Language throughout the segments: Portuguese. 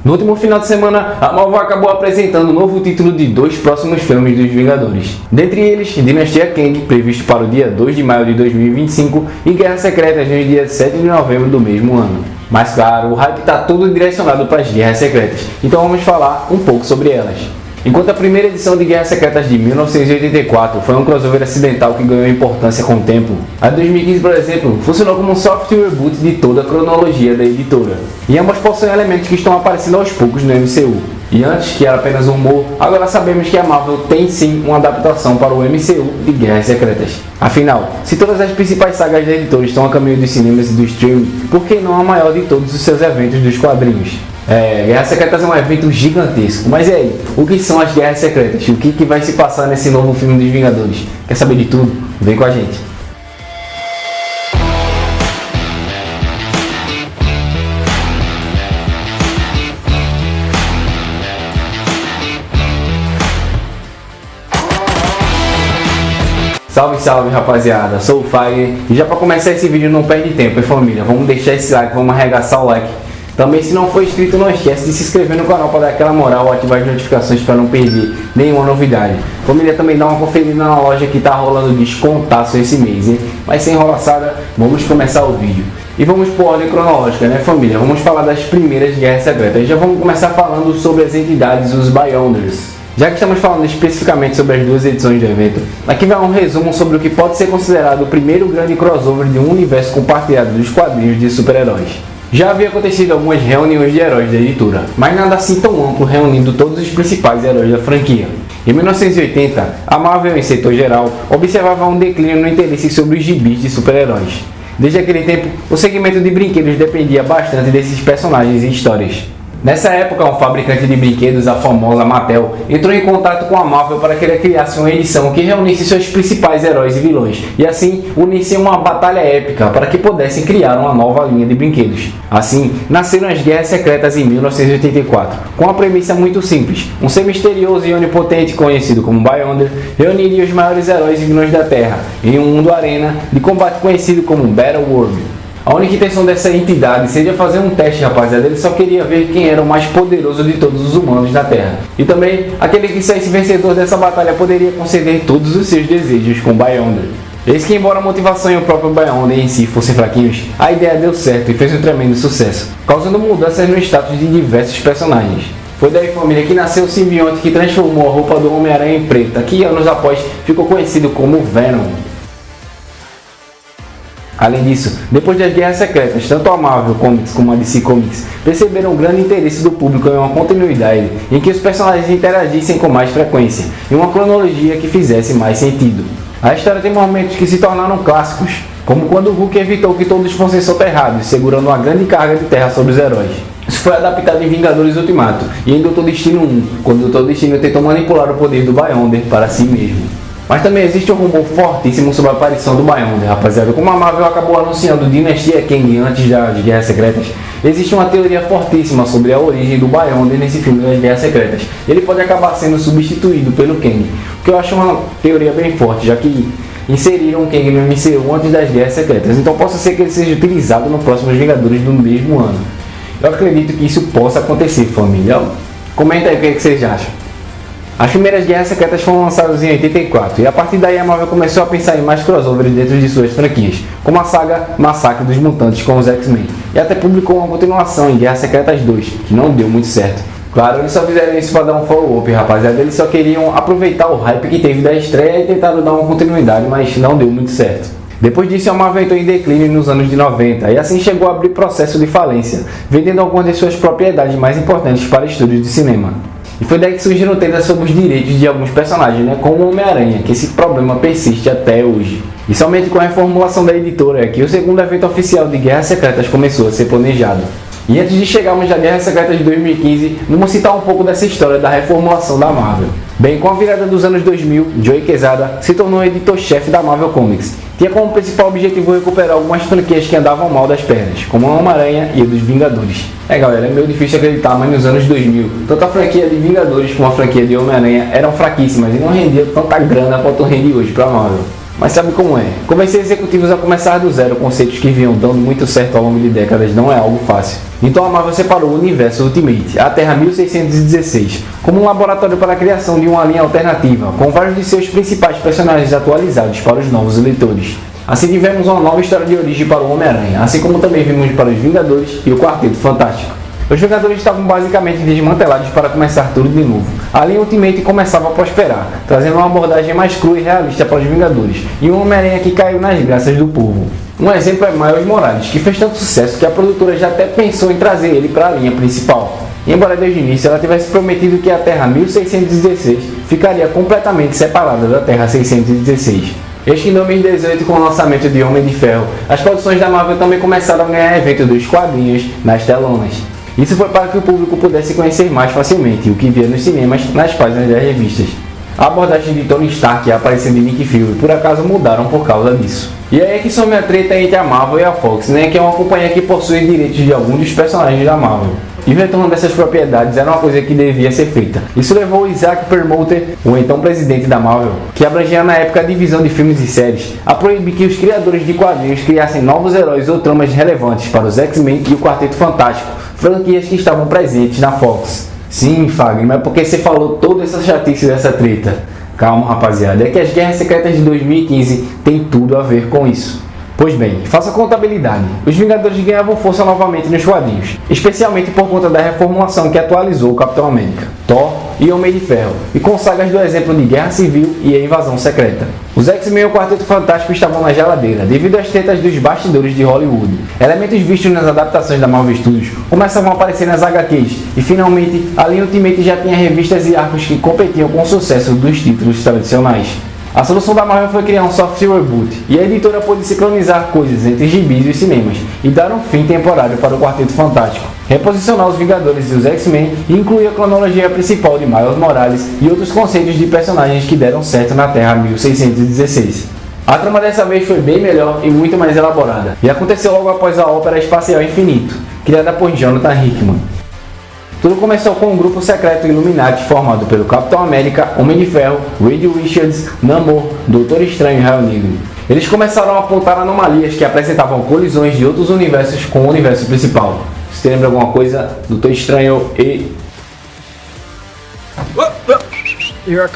No último final de semana, a Marvel acabou apresentando o novo título de 2 próximos filmes dos Vingadores. Dentre eles, Dinastia Kang, previsto para o dia 2 de maio de 2025, e Guerras Secretas no dia 7 de novembro do mesmo ano. Mas claro, o hype está todo direcionado para as Guerras Secretas, então vamos falar um pouco sobre elas. Enquanto a primeira edição de Guerras Secretas de 1984 foi um crossover acidental que ganhou importância com o tempo, a de 2015, por exemplo, funcionou como um soft reboot de toda a cronologia da editora. E ambas possuem elementos que estão aparecendo aos poucos no MCU. E antes, que era apenas um humor, agora sabemos que a Marvel tem sim uma adaptação para o MCU de Guerras Secretas. Afinal, se todas as principais sagas da editora estão a caminho dos cinemas e do streaming, por que não a maior de todos os seus eventos dos quadrinhos? Guerras Secretas é um evento gigantesco, mas e aí? O que são as Guerras Secretas? E o que vai se passar nesse novo filme dos Vingadores? Quer saber de tudo? Vem com a gente! Salve, salve rapaziada, sou o Fire e já para começar esse vídeo não perde tempo, família, vamos deixar esse like, vamos arregaçar o like. Também, se não for inscrito, não esquece de se inscrever no canal para dar aquela moral, ativar as notificações para não perder nenhuma novidade. Família, também dá uma conferida na loja que tá rolando descontaço esse mês, hein? Mas sem enrolaçada, vamos começar o vídeo. E vamos por ordem cronológica, né, família? Vamos falar das primeiras Guerras Secretas. Já vamos começar falando sobre as entidades, os Beyonders. Já que estamos falando especificamente sobre as duas edições do evento, aqui vai um resumo sobre o que pode ser considerado o primeiro grande crossover de um universo compartilhado dos quadrinhos de super-heróis. Já havia acontecido algumas reuniões de heróis da editora, mas nada assim tão amplo reunindo todos os principais heróis da franquia. Em 1980, a Marvel, em setor geral, observava um declínio no interesse sobre os gibis de super-heróis. Desde aquele tempo, o segmento de brinquedos dependia bastante desses personagens e histórias. Nessa época, um fabricante de brinquedos, a famosa Mattel, entrou em contato com a Marvel para que ela criasse uma edição que reunisse seus principais heróis e vilões, e assim unisse uma batalha épica para que pudessem criar uma nova linha de brinquedos. Assim, nasceram as Guerras Secretas em 1984, com uma premissa muito simples: um ser misterioso e onipotente conhecido como Beyonder reuniria os maiores heróis e vilões da Terra em um mundo arena de combate conhecido como Battleworld. A única intenção dessa entidade seria fazer um teste, rapaziada. Ele só queria ver quem era o mais poderoso de todos os humanos na Terra. E também, aquele que saísse vencedor dessa batalha poderia conceder todos os seus desejos com Beyonder. Eis que, embora a motivação e o próprio Beyonder em si fossem fraquinhos, a ideia deu certo e fez um tremendo sucesso, causando mudanças no status de diversos personagens. Foi daí, família, que nasceu o simbionte que transformou a roupa do Homem-Aranha em preta, que anos após ficou conhecido como Venom. Além disso, depois das Guerras Secretas, tanto a Marvel Comics como a DC Comics perceberam um grande interesse do público em uma continuidade em que os personagens interagissem com mais frequência, em uma cronologia que fizesse mais sentido. A história tem momentos que se tornaram clássicos, como quando o Hulk evitou que todos fossem soterrados, segurando uma grande carga de terra sobre os heróis. Isso foi adaptado em Vingadores Ultimato e em Doutor Destino 1, quando o Doutor Destino tentou manipular o poder do Beyonder para si mesmo. Mas também existe um rumor fortíssimo sobre a aparição do Beyonder, rapaziada. Como a Marvel acabou anunciando Dinastia Kang antes das Guerras Secretas, existe uma teoria fortíssima sobre a origem do Beyonder nesse filme das Guerras Secretas. Ele pode acabar sendo substituído pelo Kang, o que eu acho uma teoria bem forte, já que inseriram o Kang no MCU antes das Guerras Secretas. Então possa ser que ele seja utilizado no próximo Vingadores do mesmo ano. Eu acredito que isso possa acontecer, família. Comenta aí o que vocês acham. As primeiras Guerras Secretas foram lançadas em 84, e a partir daí a Marvel começou a pensar em mais crossovers dentro de suas franquias, como a saga Massacre dos Mutantes com os X-Men, e até publicou uma continuação em Guerras Secretas 2, que não deu muito certo. Claro, eles só fizeram isso para dar um follow-up, rapaziada. Eles só queriam aproveitar o hype que teve da estreia e tentaram dar uma continuidade, mas não deu muito certo. Depois disso, a Marvel entrou em declínio nos anos de 90 e assim chegou a abrir processo de falência, vendendo algumas de suas propriedades mais importantes para estúdios de cinema. E foi daí que surgiram tendas sobre os direitos de alguns personagens, né, como o Homem-Aranha, que esse problema persiste até hoje. E somente com a reformulação da editora é que o segundo evento oficial de Guerras Secretas começou a ser planejado. E antes de chegarmos à Guerras Secretas de 2015, vamos citar um pouco dessa história da reformulação da Marvel. Bem, com a virada dos anos 2000, Joe Quesada se tornou editor-chefe da Marvel Comics. Tinha como principal objetivo recuperar algumas franquias que andavam mal das pernas, como a Homem-Aranha e a dos Vingadores. Galera, é meio difícil acreditar, mas nos anos 2000, tanto a franquia de Vingadores como a franquia de Homem-Aranha eram fraquíssimas e não rendiam tanta grana quanto rende hoje para a Marvel. Mas sabe como é? Convencer executivos a começar do zero conceitos que vinham dando muito certo ao longo de décadas não é algo fácil. Então a Marvel separou o universo Ultimate, a Terra 1616, como um laboratório para a criação de uma linha alternativa, com vários de seus principais personagens atualizados para os novos leitores. Assim tivemos uma nova história de origem para o Homem-Aranha, assim como também vimos para os Vingadores e o Quarteto Fantástico. Os Vingadores estavam basicamente desmantelados para começar tudo de novo. A linha Ultimate começava a prosperar, trazendo uma abordagem mais crua e realista para os Vingadores, e um Homem-Aranha que caiu nas graças do povo. Um exemplo é Miles Morales, que fez tanto sucesso que a produtora já até pensou em trazer ele para a linha principal. Embora desde o início ela tivesse prometido que a Terra 1616 ficaria completamente separada da Terra 616. Eis que em 2018, com o lançamento de Homem de Ferro, as produções da Marvel também começaram a ganhar evento dos quadrinhos nas telonas. Isso foi para que o público pudesse conhecer mais facilmente o que via nos cinemas nas páginas das revistas. A abordagem de Tony Stark e a aparição de Nick Fury por acaso mudaram por causa disso. E aí é que some a treta entre a Marvel e a Fox, né, que é uma companhia que possui direitos de alguns dos personagens da Marvel. E o retorno dessas propriedades era uma coisa que devia ser feita. Isso levou o Isaac Perlmutter, o então presidente da Marvel, que abrangia na época a divisão de filmes e séries, a proibir que os criadores de quadrinhos criassem novos heróis ou tramas relevantes para os X-Men e o Quarteto Fantástico, franquias que estavam presentes na Fox. Sim, Fagner, mas por que você falou toda essa chatice dessa treta? Calma, rapaziada, é que as Guerras Secretas de 2015 tem tudo a ver com isso. Pois bem, faça a contabilidade. Os Vingadores ganhavam força novamente nos quadrinhos, especialmente por conta da reformulação que atualizou o Capitão América, Thor e Homem de Ferro, e com sagas do exemplo de Guerra Civil e a Invasão Secreta. Os X-Men e o Quarteto Fantástico estavam na geladeira devido às tretas dos bastidores de Hollywood. Elementos vistos nas adaptações da Marvel Studios começavam a aparecer nas HQs, e finalmente a linha Ultimate já tinha revistas e arcos que competiam com o sucesso dos títulos tradicionais. A solução da Marvel foi criar um soft reboot, e a editora pôde sincronizar coisas entre gibis e os cinemas, e dar um fim temporário para o Quarteto Fantástico, reposicionar os Vingadores e os X-Men e incluir a cronologia principal de Miles Morales e outros conceitos de personagens que deram certo na Terra 1616. A trama dessa vez foi bem melhor e muito mais elaborada, e aconteceu logo após a Ópera Espacial Infinito, criada por Jonathan Hickman. Tudo começou com um grupo secreto Illuminati formado pelo Capitão América, Homem de Ferro, Reed Richards, Namor, Doutor Estranho e Raio Negro. Eles começaram a apontar anomalias que apresentavam colisões de outros universos com o universo principal. Você lembra alguma coisa? Doutor Estranho e...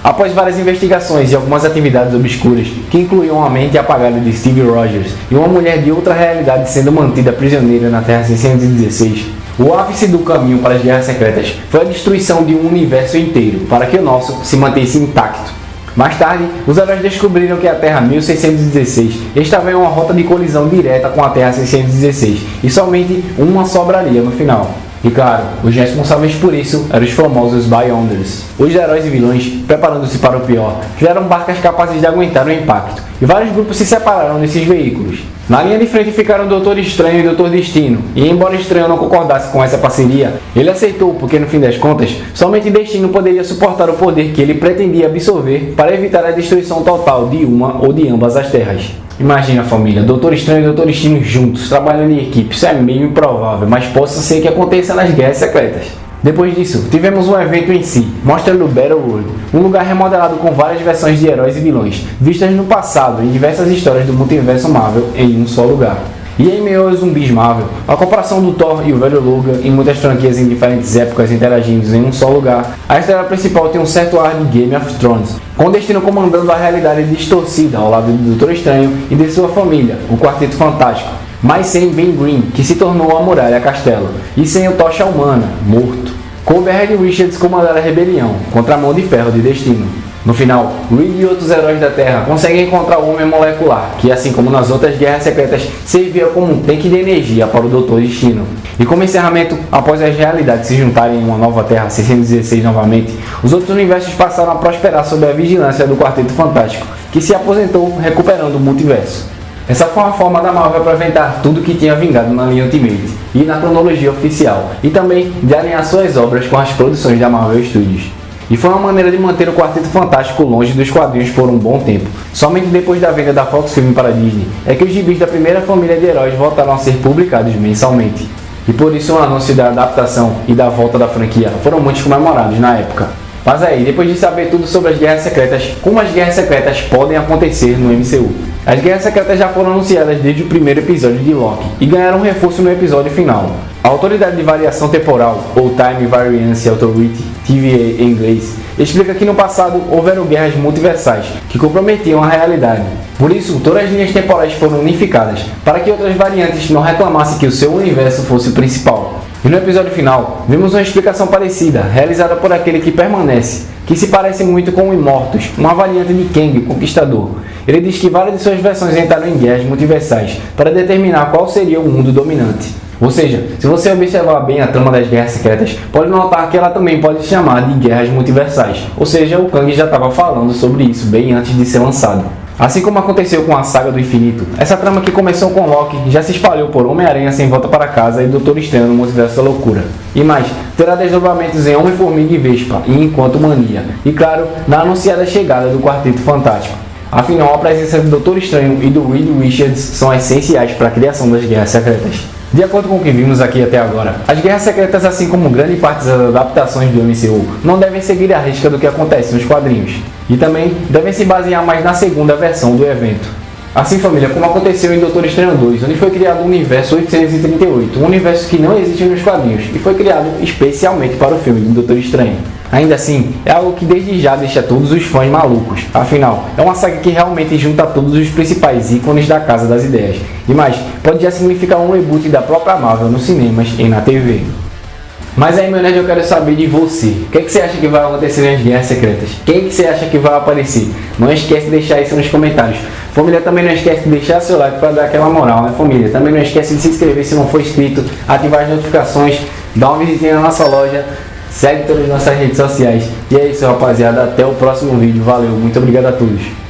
Após várias investigações e algumas atividades obscuras, que incluíam a mente apagada de Steve Rogers e uma mulher de outra realidade sendo mantida prisioneira na Terra 616, o ápice do caminho para as Guerras Secretas foi a destruição de um universo inteiro, para que o nosso se mantesse intacto. Mais tarde, os heróis descobriram que a Terra 1616 estava em uma rota de colisão direta com a Terra 616, e somente uma sobraria no final. E claro, os responsáveis por isso eram os famosos Beyonders. Os heróis e vilões, preparando-se para o pior, criaram barcas capazes de aguentar o impacto, e vários grupos se separaram nesses veículos. Na linha de frente ficaram o Doutor Estranho e o Doutor Destino, e embora Estranho não concordasse com essa parceria, ele aceitou porque no fim das contas, somente Destino poderia suportar o poder que ele pretendia absorver para evitar a destruição total de uma ou de ambas as terras. Imagina, família, Doutor Estranho e Doutor Destino juntos, trabalhando em equipe. Isso é meio improvável, mas possa ser que aconteça nas Guerras Secretas. Depois disso, tivemos um evento em si, mostrando o Battleworld, um lugar remodelado com várias versões de heróis e vilões, vistas no passado em diversas histórias do multiverso Marvel em um só lugar. E em meio aos zumbis Marvel, a comparação do Thor e o velho Logan em muitas franquias em diferentes épocas interagindo em um só lugar, a história principal tem um certo ar de Game of Thrones, com o Destino comandando a realidade distorcida ao lado do Doutor Estranho e de sua família, o Quarteto Fantástico, mas sem Ben Green, que se tornou a Muralha Castelo, e sem o Tocha Humana, morto. Coube a Reed Richards comandar a rebelião, contra a Mão de Ferro de Destino. No final, Reed e outros heróis da Terra conseguem encontrar o Homem Molecular, que assim como nas outras Guerras Secretas, servia como um tanque de energia para o Doutor Destino. E como encerramento, após as realidades se juntarem em uma nova Terra 616 novamente, os outros universos passaram a prosperar sob a vigilância do Quarteto Fantástico, que se aposentou recuperando o multiverso. Essa foi uma forma da Marvel aproveitar tudo que tinha vingado na linha Ultimate e na cronologia oficial, e também de alinhar suas obras com as produções da Marvel Studios. E foi uma maneira de manter o Quarteto Fantástico longe dos quadrinhos por um bom tempo. Somente depois da venda da Fox Film para a Disney é que os gibis da primeira família de heróis voltaram a ser publicados mensalmente. E por isso o anúncio da adaptação e da volta da franquia foram muito comemorados na época. Mas aí, depois de saber tudo sobre as Guerras Secretas, como as Guerras Secretas podem acontecer no MCU? As Guerras Secretas já foram anunciadas desde o primeiro episódio de Loki e ganharam um reforço no episódio final. A Autoridade de Variação Temporal, ou Time Variance Authority, TVA em inglês, explica que no passado houveram guerras multiversais que comprometiam a realidade. Por isso, todas as linhas temporais foram unificadas, para que outras variantes não reclamassem que o seu universo fosse o principal. E no episódio final, vimos uma explicação parecida, realizada por aquele que permanece, que se parece muito com o Immortus, uma variante de Kang, o Conquistador. Ele diz que várias de suas versões entraram em guerras multiversais para determinar qual seria o mundo dominante. Ou seja, se você observar bem a trama das Guerras Secretas, pode notar que ela também pode se chamar de Guerras Multiversais. Ou seja, o Kang já estava falando sobre isso bem antes de ser lançado. Assim como aconteceu com a Saga do Infinito, essa trama que começou com Loki já se espalhou por Homem-Aranha Sem Volta para Casa e Doutor Estranho no Multiverso da Loucura. E mais, terá desdobramentos em Homem-Formiga e Vespa e Enquanto Mania. E claro, na anunciada chegada do Quarteto Fantástico. Afinal, a presença do Doutor Estranho e do Reed Richards são essenciais para a criação das Guerras Secretas. De acordo com o que vimos aqui até agora, as Guerras Secretas, assim como grande parte das adaptações do MCU, não devem seguir a risca do que acontece nos quadrinhos, e também devem se basear mais na segunda versão do evento. Assim, família, como aconteceu em Doutor Estranho 2, onde foi criado o Universo 838, um universo que não existe nos quadrinhos, e foi criado especialmente para o filme do Doutor Estranho. Ainda assim, é algo que desde já deixa todos os fãs malucos. Afinal, é uma saga que realmente junta todos os principais ícones da Casa das Ideias. E mais, pode já significar um reboot da própria Marvel nos cinemas e na TV. Mas aí, meu nerd, eu quero saber de você. O que você acha que vai acontecer nas Guerras Secretas? Quem que você acha que vai aparecer? Não esquece de deixar isso nos comentários. Família, também não esquece de deixar seu like para dar aquela moral, né, família? Também não esquece de se inscrever se não for inscrito, ativar as notificações, dar uma visitinha na nossa loja. Segue todas as nossas redes sociais. E é isso, rapaziada. Até o próximo vídeo. Valeu. Muito obrigado a todos.